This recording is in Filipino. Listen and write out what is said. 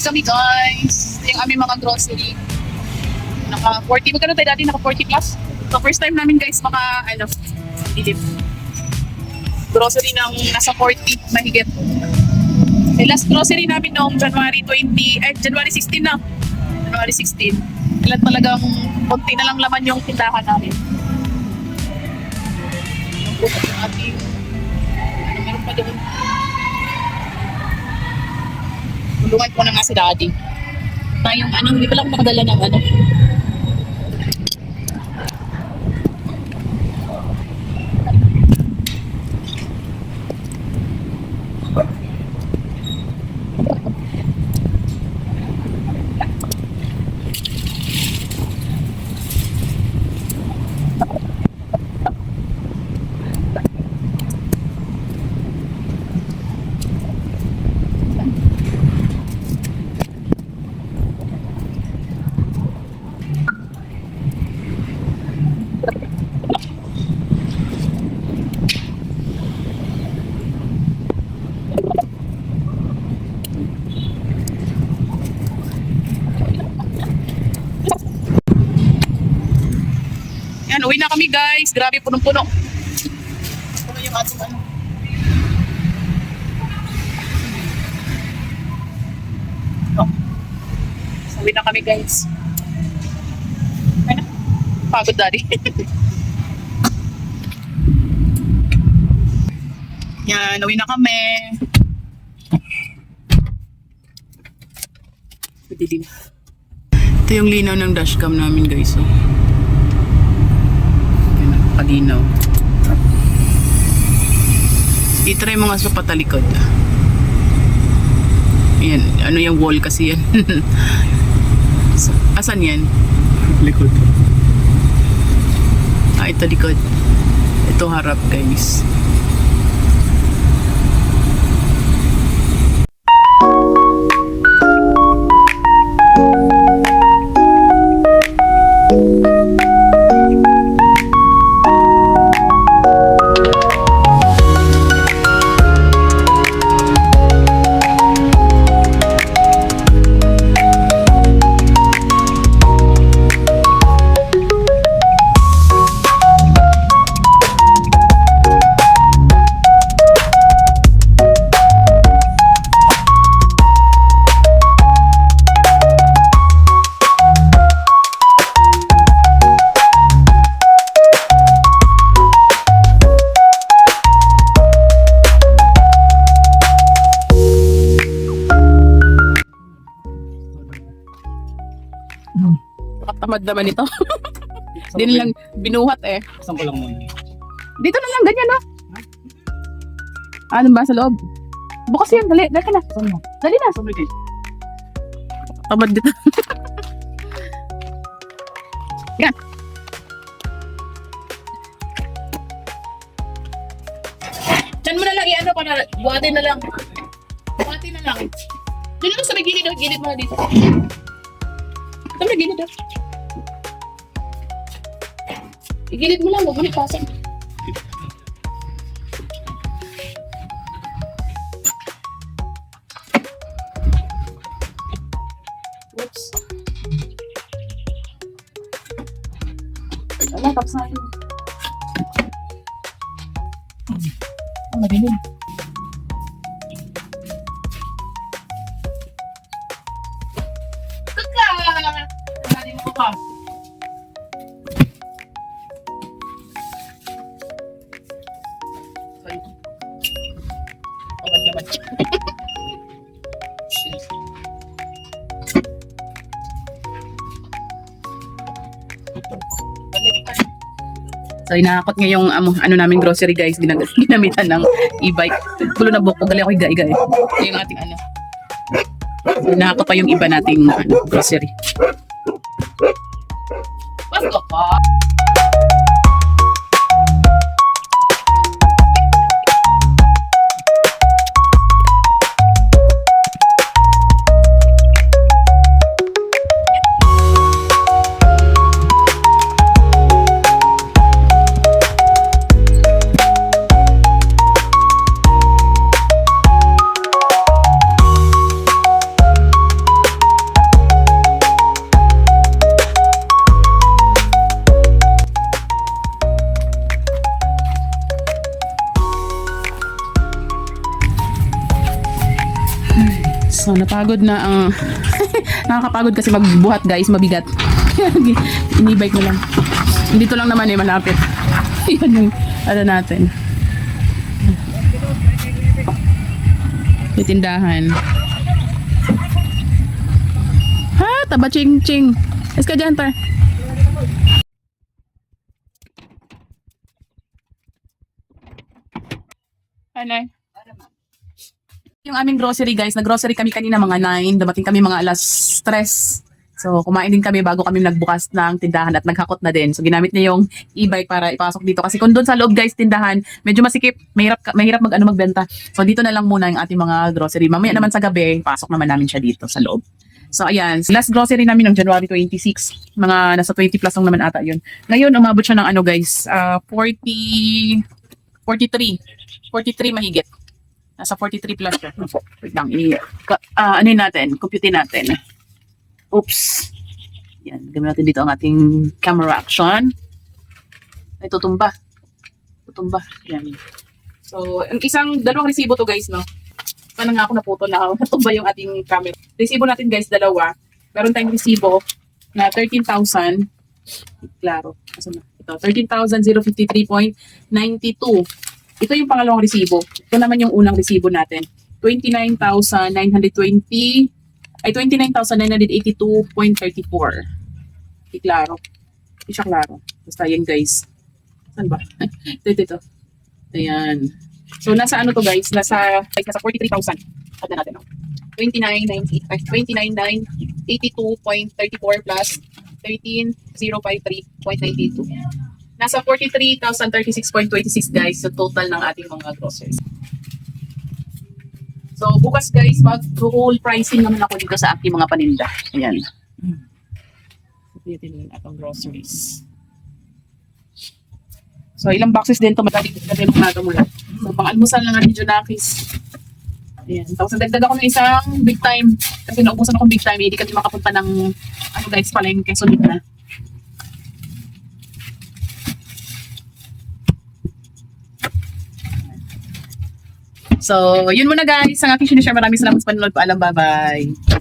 Kami guys, ito yung aming mga grocery. Naka 40, magkano tayo dati? Naka 40 plus. So first time namin guys ilip grocery ng nasa 40 mahigit. The last grocery namin noong January 16 na. January 16. Ilan talagang konti na lang laman yung tindahan namin. Yung ating, meron pa doon. Tulungan ko na nga si Daddy. Tayong hindi pa lang makadala ng Yan, uwi na kami guys. Grabe, punong-puno. Puno yung ating So, uwi na kami guys. Ay na. Pagod Daddy. Yan, uwi na kami. Ito yung linaw ng dashcam namin guys. Oh. Kalinaw. I-try mo nga sa patalikod. Ayan, yung wall kasi yan. Asan yan? Likod. Ito likod. Ito harap guys. Tamad naman ito. Hindi nilang binuhat eh. Saan ko lang muna? Dito na lang, ganyan no? Ano ba sa loob? Bukas yan, dali ka na. Saan mo? Dali na. Saan mo dito? Tamad dito. Yan. Diyan mo na lang i-ano para buhatin na lang. Buhatin na lang. Dito na sa may gilid, gilid mo na dito. Ito na gilid. Igilid mo lang, huwag mo ipasok. tapos na yun. Ang madilim. Kaka! Nagkakalin mo ka. Awad naman. So, inahakot nga yung ano namin grocery guys, ginamitan ng e-bike. Pulo na buhok ko, gali ako higa-higa eh. Ito yung ating ano. So, inahakot pa yung iba nating grocery. Bago pa. So, napagod na ang... nakakapagod kasi magbuhat guys, mabigat. Inibike na lang. Dito lang naman eh, malapit. Yan yung ano natin. Titindahan. Ha? Taba ching ching. Es ka dyan, tar. Ano? Yung aming grocery guys, nag-grocery kami kanina mga 9, dumating kami mga alas 3. So kumain din kami bago kami nagbukas ng tindahan at naghakot na din. So ginamit niya yung e-bike para ipasok dito kasi kung doon sa loob guys tindahan, medyo masikip, mahirap magbenta. So dito na lang muna yung ating mga grocery. Mamaya naman sa gabi, pasok naman namin siya dito sa loob. So ayan, last grocery namin ng January 26. Mga nasa 20 plus lang naman ata yun. Ngayon umabot siya ng ano guys, 43 mahigit. Nasa 43 plus siya. Wait lang, ano natin, compute natin. Oops. Yan, gawin natin dito ang ating camera action. Ay, tutumba. Yan. So, dalawang resibo to guys, no? Paano nga ako naputo na natumba yung ating camera. Resibo natin guys, dalawa. Meron tayong resibo na 13,000. Klaro. Asan na? Ito, 13,053.92. Ito yung pangalawang resibo. Ito naman yung unang resibo natin. 29,982.34. Hindi klaro. Hindi siya klaro. Basta yan guys. Saan ba? Ito. Ayan. So nasa ano to guys? Nasa 43,000. Tignan natin. 29,982.34 plus 13,053.92. Nasa 43,036.26 guys, so total ng ating mga groceries. So bukas guys, mag-whole pricing naman ako dito sa ating mga paninda. Ayan. Ito yung atong groceries. So ilang boxes din ito, madali natin mula. So pang-almusal lang natin Junakis. Ayan. Tapos nagdagdag ako ng isang big time. Kasi naubusan akong big time, hindi kami makapunta ng ano guys, palengke, sunod na. So, yun muna guys. Ang aking sinishare. Maraming salamat sa panonood. Paalam. Bye-bye.